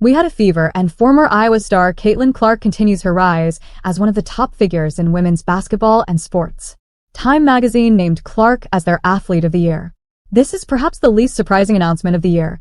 We had a fever, and former Iowa star Caitlin Clark continues her rise as one of the top figures in women's basketball and sports. Time magazine named Clark as their Athlete of the Year. This is perhaps the least surprising announcement of the year,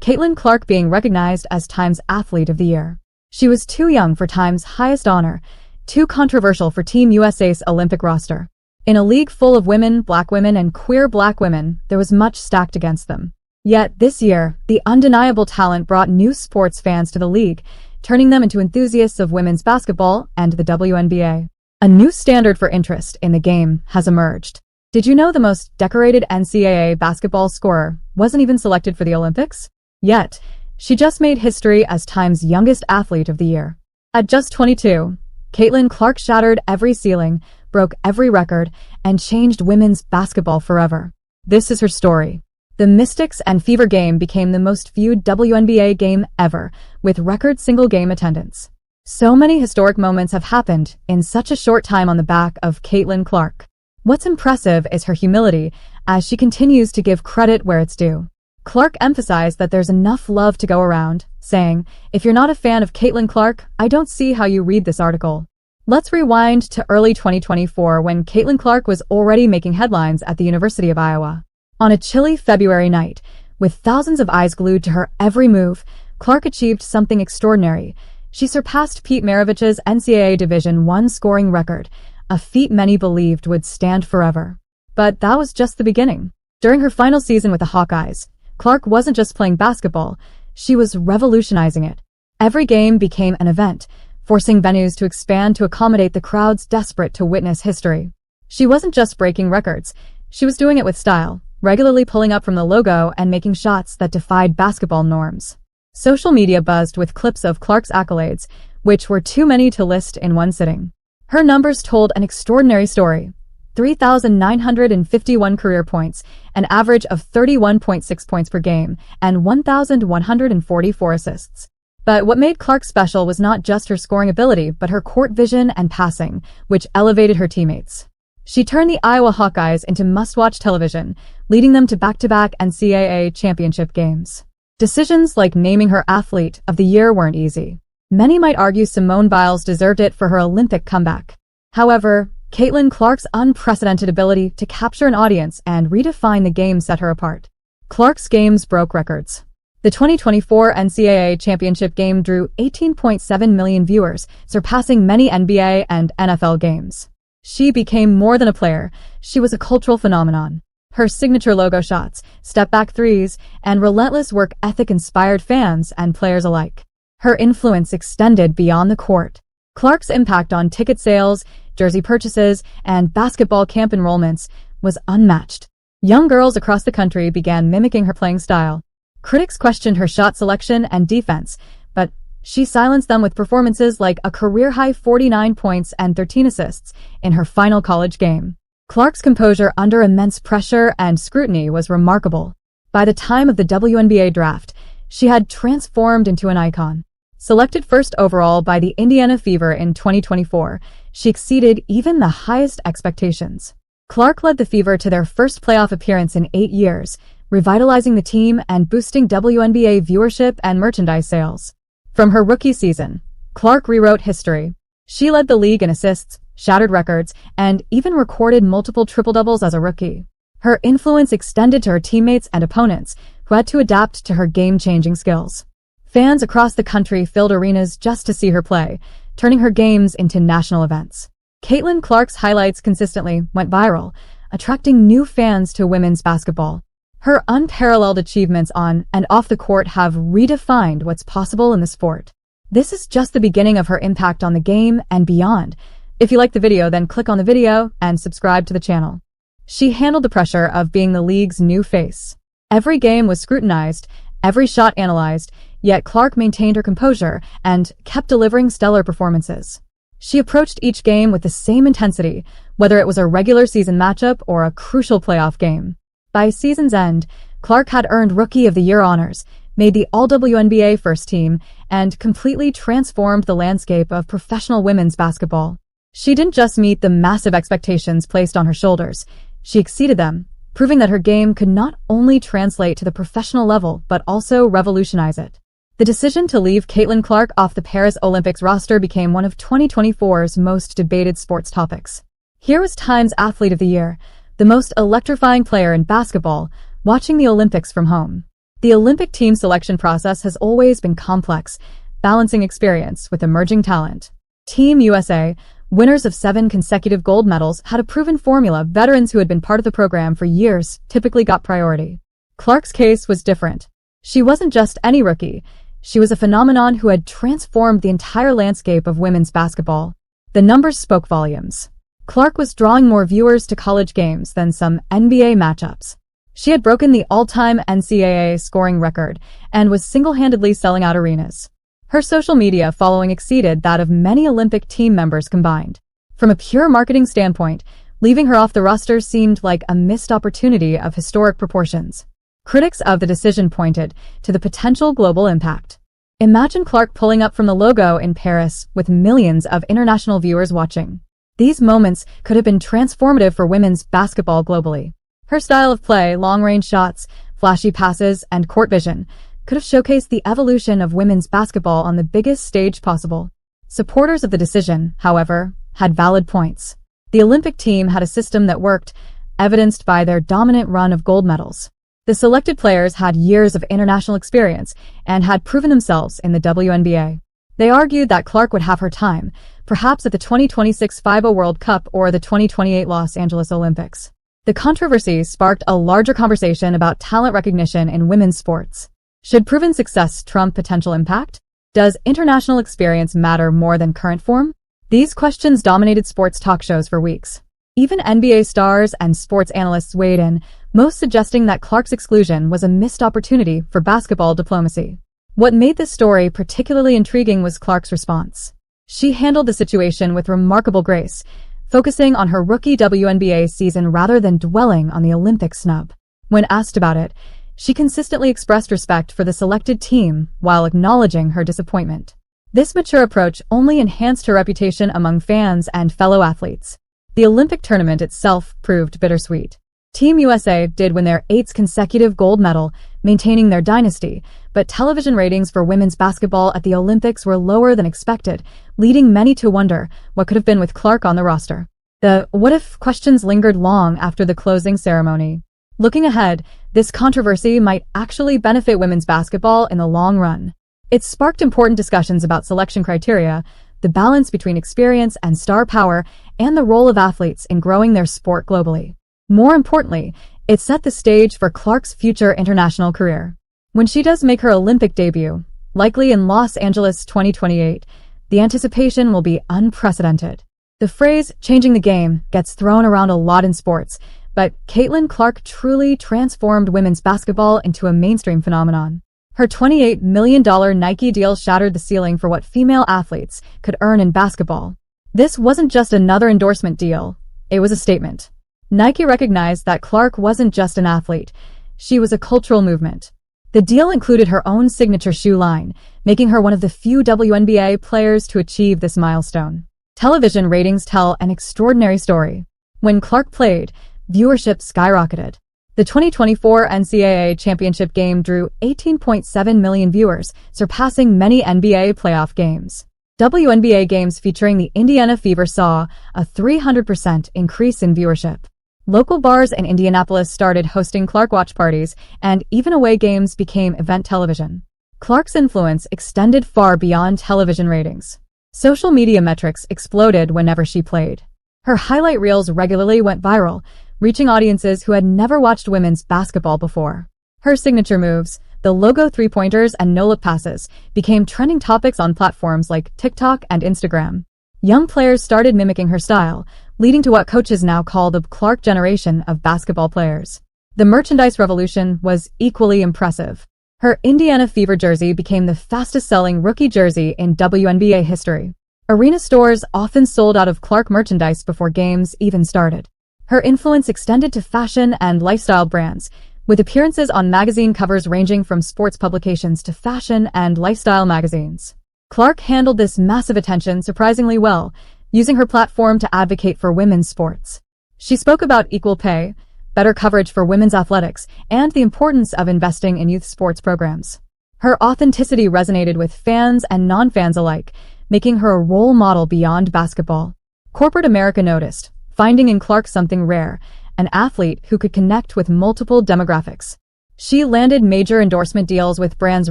Caitlin Clark being recognized as Time's Athlete of the Year. She was too young for Time's highest honor, too controversial for Team USA's Olympic roster. In a league full of women, black women, and queer black women, there was much stacked against them. Yet, this year, the undeniable talent brought new sports fans to the league, turning them into enthusiasts of women's basketball and the WNBA. A new standard for interest in the game has emerged. Did you know the most decorated NCAA basketball scorer wasn't even selected for the Olympics? Yet, she just made history as Time's youngest athlete of the year. At just 22, Caitlin Clark shattered every ceiling, broke every record, and changed women's basketball forever. This is her story. The Mystics and Fever game became the most viewed WNBA game ever, with record single-game attendance. So many historic moments have happened in such a short time on the back of Caitlin Clark. What's impressive is her humility, as she continues to give credit where it's due. Clark emphasized that there's enough love to go around, saying, "If you're not a fan of Caitlin Clark, I don't see how you read this article." Let's rewind to early 2024 when Caitlin Clark was already making headlines at the University of Iowa. On a chilly February night, with thousands of eyes glued to her every move, Clark achieved something extraordinary. She surpassed Pete Maravich's NCAA Division I scoring record, a feat many believed would stand forever. But that was just the beginning. During her final season with the Hawkeyes, Clark wasn't just playing basketball, she was revolutionizing it. Every game became an event, forcing venues to expand to accommodate the crowds desperate to witness history. She wasn't just breaking records, she was doing it with style, regularly pulling up from the logo and making shots that defied basketball norms. Social media buzzed with clips of Clark's accolades, which were too many to list in one sitting. Her numbers told an extraordinary story. 3,951 career points, an average of 31.6 points per game, and 1,144 assists. But what made Clark special was not just her scoring ability, but her court vision and passing, which elevated her teammates. She turned the Iowa Hawkeyes into must-watch television, leading them to back-to-back NCAA championship games. Decisions like naming her Athlete of the Year weren't easy. Many might argue Simone Biles deserved it for her Olympic comeback. However, Caitlin Clark's unprecedented ability to capture an audience and redefine the game set her apart. Clark's games broke records. The 2024 NCAA championship game drew 18.7 million viewers, surpassing many NBA and NFL games. She became more than a player, she was a cultural phenomenon. Her signature logo shots, step-back threes, and relentless work ethic inspired fans and players alike. Her influence extended beyond the court. Clark's impact on ticket sales, jersey purchases, and basketball camp enrollments was unmatched. Young girls across the country began mimicking her playing style. Critics questioned her shot selection and defense, but she silenced them with performances like a career-high 49 points and 13 assists in her final college game. Clark's composure under immense pressure and scrutiny was remarkable. By the time of the WNBA draft, she had transformed into an icon. Selected first overall by the Indiana Fever in 2024, she exceeded even the highest expectations. Clark led the Fever to their first playoff appearance in 8 years, revitalizing the team and boosting WNBA viewership and merchandise sales. From her rookie season, Clark rewrote history. She led the league in assists, shattered records, and even recorded multiple triple-doubles as a rookie. Her influence extended to her teammates and opponents, who had to adapt to her game-changing skills. Fans across the country filled arenas just to see her play, turning her games into national events. Caitlin Clark's highlights consistently went viral, attracting new fans to women's basketball. Her unparalleled achievements on and off the court have redefined what's possible in the sport. This is just the beginning of her impact on the game and beyond. If you liked the video, then click on the video and subscribe to the channel. She handled the pressure of being the league's new face. Every game was scrutinized, every shot analyzed, yet Clark maintained her composure and kept delivering stellar performances. She approached each game with the same intensity, whether it was a regular season matchup or a crucial playoff game. By season's end, Clark had earned Rookie of the Year honors, made the All-WNBA first team, and completely transformed the landscape of professional women's basketball. She didn't just meet the massive expectations placed on her shoulders, she exceeded them, proving that her game could not only translate to the professional level but also revolutionize it. The decision to leave Caitlin Clark off the Paris Olympics roster became one of 2024's most debated sports topics. Here was Time's Athlete of the Year, the most electrifying player in basketball, watching the Olympics from home. The Olympic team selection process has always been complex, balancing experience with emerging talent. Team USA, winners of 7 consecutive gold medals, had a proven formula. Veterans who had been part of the program for years typically got priority. Clark's case was different. She wasn't just any rookie. She was a phenomenon who had transformed the entire landscape of women's basketball. The numbers spoke volumes. Clark was drawing more viewers to college games than some NBA matchups. She had broken the all-time NCAA scoring record and was single-handedly selling out arenas. Her social media following exceeded that of many Olympic team members combined. From a pure marketing standpoint, leaving her off the roster seemed like a missed opportunity of historic proportions. Critics of the decision pointed to the potential global impact. Imagine Clark pulling up from the logo in Paris with millions of international viewers watching. These moments could have been transformative for women's basketball globally. Her style of play, long-range shots, flashy passes, and court vision could have showcased the evolution of women's basketball on the biggest stage possible. Supporters of the decision, however, had valid points. The Olympic team had a system that worked, evidenced by their dominant run of gold medals. The selected players had years of international experience and had proven themselves in the WNBA. They argued that Clark would have her time, perhaps at the 2026 FIBA World Cup or the 2028 Los Angeles Olympics. The controversy sparked a larger conversation about talent recognition in women's sports. Should proven success trump potential impact? Does international experience matter more than current form? These questions dominated sports talk shows for weeks. Even NBA stars and sports analysts weighed in, most suggesting that Clark's exclusion was a missed opportunity for basketball diplomacy. What made this story particularly intriguing was Clark's response. She handled the situation with remarkable grace, focusing on her rookie WNBA season rather than dwelling on the Olympic snub. When asked about it, she consistently expressed respect for the selected team while acknowledging her disappointment. This mature approach only enhanced her reputation among fans and fellow athletes. The Olympic tournament itself proved bittersweet. Team USA did win their 8th consecutive gold medal, maintaining their dynasty, but television ratings for women's basketball at the Olympics were lower than expected, leading many to wonder what could have been with Clark on the roster. The what-if questions lingered long after the closing ceremony. Looking ahead, this controversy might actually benefit women's basketball in the long run. It sparked important discussions about selection criteria, the balance between experience and star power, and the role of athletes in growing their sport globally. More importantly, it set the stage for Clark's future international career. When she does make her Olympic debut, likely in Los Angeles 2028, the anticipation will be unprecedented. The phrase, changing the game, gets thrown around a lot in sports, but Caitlin Clark truly transformed women's basketball into a mainstream phenomenon. Her $28 million Nike deal shattered the ceiling for what female athletes could earn in basketball. This wasn't just another endorsement deal, it was a statement. Nike recognized that Clark wasn't just an athlete, she was a cultural movement. The deal included her own signature shoe line, making her one of the few WNBA players to achieve this milestone. Television ratings tell an extraordinary story. When Clark played, viewership skyrocketed. The 2024 NCAA championship game drew 18.7 million viewers, surpassing many NBA playoff games. WNBA games featuring the Indiana Fever saw a 300% increase in viewership. Local bars in Indianapolis started hosting Clark watch parties, and even away games became event television. Clark's influence extended far beyond television ratings. Social media metrics exploded whenever she played. Her highlight reels regularly went viral, reaching audiences who had never watched women's basketball before. Her signature moves, the logo three-pointers and no-look passes, became trending topics on platforms like TikTok and Instagram. Young players started mimicking her style, leading to what coaches now call the Clark generation of basketball players. The merchandise revolution was equally impressive. Her Indiana Fever jersey became the fastest-selling rookie jersey in WNBA history. Arena stores often sold out of Clark merchandise before games even started. Her influence extended to fashion and lifestyle brands, with appearances on magazine covers ranging from sports publications to fashion and lifestyle magazines. Clark handled this massive attention surprisingly well, using her platform to advocate for women's sports. She spoke about equal pay, better coverage for women's athletics, and the importance of investing in youth sports programs. Her authenticity resonated with fans and non-fans alike, making her a role model beyond basketball. Corporate America noticed, finding in Clark something rare, an athlete who could connect with multiple demographics. She landed major endorsement deals with brands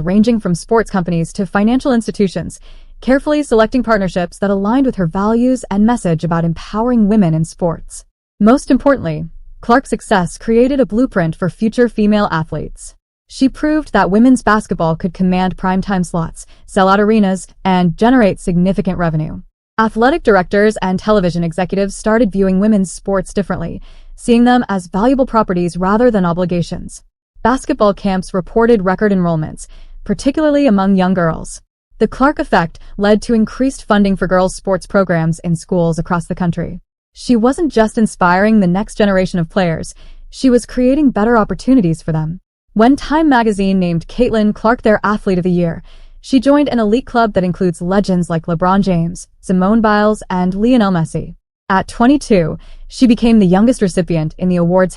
ranging from sports companies to financial institutions, carefully selecting partnerships that aligned with her values and message about empowering women in sports. Most importantly, Clark's success created a blueprint for future female athletes. She proved that women's basketball could command primetime slots, sell out arenas, and generate significant revenue. Athletic directors and television executives started viewing women's sports differently, seeing them as valuable properties rather than obligations. Basketball camps reported record enrollments, particularly among young girls. The Clark effect led to increased funding for girls' sports programs in schools across the country. She wasn't just inspiring the next generation of players, she was creating better opportunities for them. When Time magazine named Caitlin Clark their Athlete of the Year, she joined an elite club that includes legends like LeBron James, Simone Biles, and Lionel Messi. At 22, she became the youngest recipient in the awards